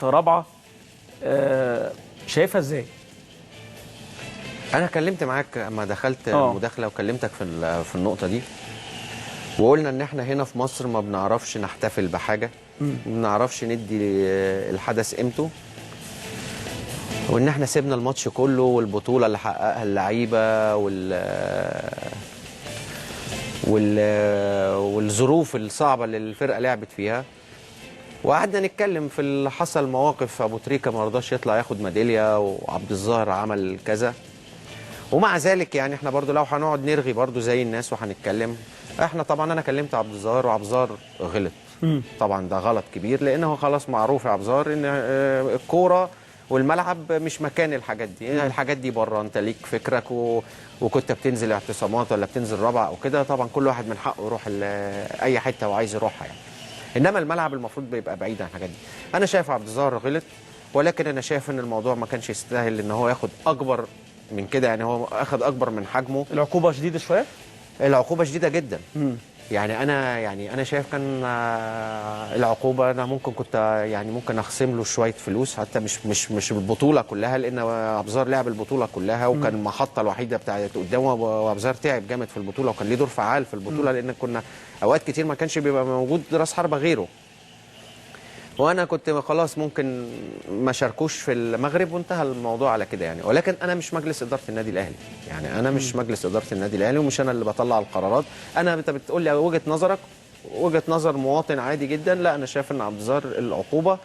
رابعه شايفها ازاي؟ انا كلمت معاك اما دخلت المداخله وكلمتك في النقطه دي، وقلنا ان احنا هنا في مصر ما بنعرفش نحتفل بحاجه، ما بنعرفش ندي الحدث قيمته، وان احنا سيبنا الماتش كله والبطوله اللي حققها اللعيبه والظروف الصعبه اللي الفرقه لعبت فيها، وقعدنا نتكلم في اللي حصل. مواقف ابو تريكه ما رضاش يطلع ياخد ميداليه، وعبد الظاهر عمل كذا، ومع ذلك يعني احنا برضو لو هنقعد نرغي برضو زي الناس وهنتكلم، احنا طبعا انا كلمت عبد الظاهر وعبد الظاهر غلط. طبعا ده غلط كبير، لانه خلاص معروف يا عبد الظاهر ان الكوره والملعب مش مكان الحاجات دي. الحاجات دي بره، انت ليك فكرك وكنت بتنزل اعتصامات ولا بتنزل رابعه او كده، طبعا كل واحد من حقه يروح اي حته وعايز يروحها يعني. انما الملعب المفروض بيبقى بعيد عن الحاجات دي. انا شايف عبد الظاهر غلط، ولكن انا شايف ان الموضوع ما كانش يستاهل ان هو ياخد اكبر من كده، يعني هو اخذ اكبر من حجمه. العقوبه شديده شويه؟ العقوبه شديده جدا. يعني انا شايف كان العقوبه، انا كنت يعني ممكن اخصم له شويه فلوس، حتى مش البطوله كلها، لان عبد الظاهر لعب البطوله كلها وكان المحطه الوحيده بتاعت قدامه، وعبد الظاهر تعب جامد في البطوله وكان ليه دور فعال في البطوله، لان كنا اوقات كتير ما كانش بيبقى موجود راس حربه غيره. وانا كنت خلاص ممكن ما شاركوش في المغرب وانتهى الموضوع على كده يعني. ولكن انا مش مجلس اداره النادي الاهلي، يعني انا مش مجلس اداره النادي الاهلي، ومش انا اللي بطلع القرارات. انت بتقول لي وجهه نظرك، وجهه نظر مواطن عادي جدا. لا، انا شايف ان عبد الظاهر العقوبه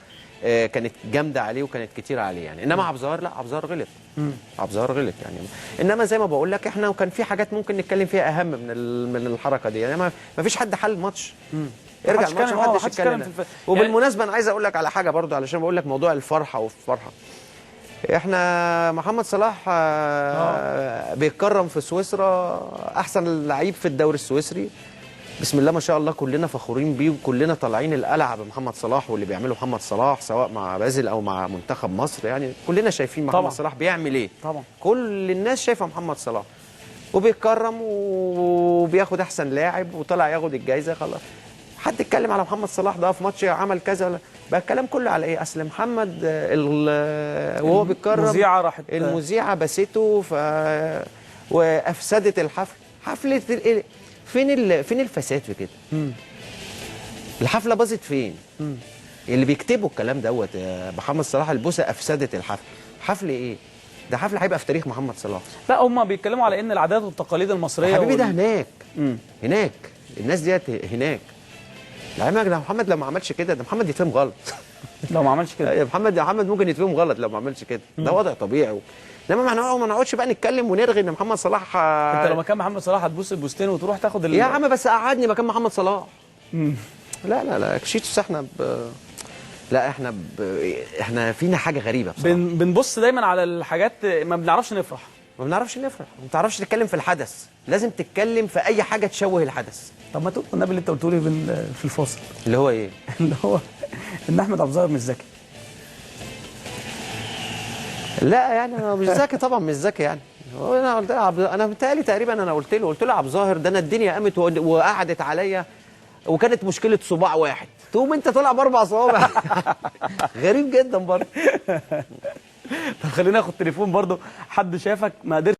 كانت جامده عليه وكانت كتير عليه يعني. انما عبد الظاهر لا، عبد الظاهر غلط. عبد الظاهر غلط يعني. انما زي ما بقول لك، احنا وكان في حاجات ممكن نتكلم فيها اهم من الحركه دي يعني. ما فيش حد حل الماتش. ارجع الماتش ما حدش يتكلم. وبالمناسبه انا عايز اقول لك على حاجه برضو، علشان بقول لك موضوع الفرحه والفرحه. احنا محمد صلاح بيتكرم في سويسرا احسن لعيب في الدوري السويسري، بسم الله ما شاء الله، كلنا فخورين بيه وكلنا طالعين القلعه بمحمد صلاح واللي بيعمله محمد صلاح، سواء مع بازل او مع منتخب مصر. يعني كلنا شايفين محمد صلاح بيعمل ايه. طبعا كل الناس شايفه محمد صلاح وبيتكرم وبياخد احسن لاعب وطلع ياخد الجائزه. خلاص، حد اتكلم على محمد صلاح ده في ماتش عمل كذا ولا بقى الكلام كله على ايه؟ اصل محمد وهو بيتكرم المذيعه بسته وافسدت حفله فين الفساد في كده؟ الحفله باظت فين؟ اللي بيكتبوا الكلام دوت محمد صلاح البوسه افسدت الحفله. حفل ايه؟ ده حفل هيبقى في تاريخ محمد صلاح. لا، هم بيتكلموا على ان العادات والتقاليد المصريه حبيبي ده هناك. هناك الناس ديت هناك. لعلمك ده محمد لو ما عملش كده، ده محمد يتفهم غلط. لو ما عملش كده محمد ممكن يتفهم غلط لو ما عملش كده. ده وضع طبيعي. انما ما نقعدش بقى نتكلم ونرغي ان محمد صلاح انت لو مكان محمد صلاح هتبوس البوستين وتروح تاخد يا عم بس قعدني مكان محمد صلاح. لا كشيتوس لا احنا فينا حاجه غريبه بصراحه. بنبص دايما على الحاجات، ما بنعرفش نفرح. ما بتعرفش تتكلم في الحدث، لازم تتكلم في اي حاجه تشوه الحدث. طب ما تقول النبي اللي انت قلته لي في الفاصل، اللي هو ايه؟ اللي هو ان احمد عبد الظاهر مش ذكي. لا يعني انا مش ذكي، طبعا مش ذكي يعني. انا متهيألي تقريبا انا قلت له عبد الظاهر ده، انا الدنيا قامت وقعدت عليا وكانت مشكله صباع واحد، تقوم انت طالع ب4 صوابع. غريب جدا برضه. طب خلينا ناخد تليفون برضه. حد شافك ما قدرش